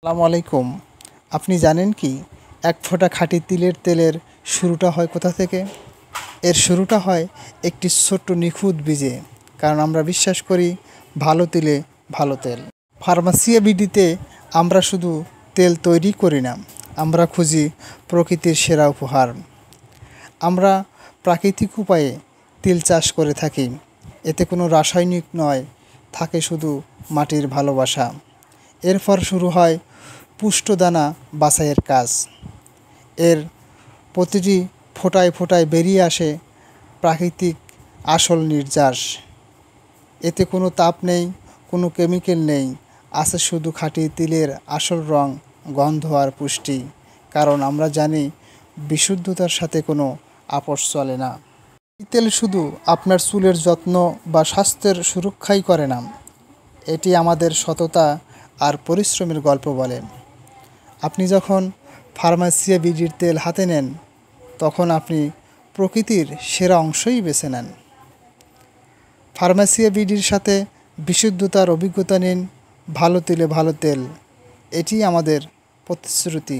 আসসালামু আলাইকুম। আপনি জানেন কি এক ফোঁটা খাঁটি তিলের তেলের শুরুটা হয় কোথা থেকে? এর শুরুটা হয় একটি ছোট্ট নিখুঁত বীজে। কারণ আমরা বিশ্বাস করি ভালো তিলে ভালো তেল। ফার্মাসিয়া বিডিতে আমরা শুধু তেল তৈরি করি না, আমরা খুঁজি প্রকৃতির সেরা উপহার। আমরা প্রাকৃতিক উপায়ে তিল চাষ করে থাকি। এতে কোনো রাসায়নিক নয়, থাকে শুধু মাটির ভালোবাসা। এরপর শুরু হয় পুষ্ট দানা বাছাইয়ের কাজ। এর প্রতিটি ফোঁটায় ফোঁটায় বেরিয়ে আসে প্রাকৃতিক আসল নির্যাস। এতে কোনো তাপ নেই, কোনো কেমিক্যাল নেই, আছে শুধু খাঁটি তিলের আসল রং, গন্ধ আর পুষ্টি। কারণ আমরা জানি বিশুদ্ধতার সাথে কোনো আপোষ চলে না। এই তেল শুধু আপনার চুলের যত্ন বা স্বাস্থ্যের সুরক্ষাই করে না, এটি আমাদের সততা আর পরিশ্রমের গল্প বলে। আপনি যখন ফার্মাসিয়া বিডির তেল হাতে নেন, তখন আপনি প্রকৃতির সেরা অংশই বেছে নেন। ফার্মাসিয়া বিডির সাথে বিশুদ্ধতার অভিজ্ঞতা নিন। ভালো তিলে ভালো তেল, এটি আমাদের প্রতিশ্রুতি।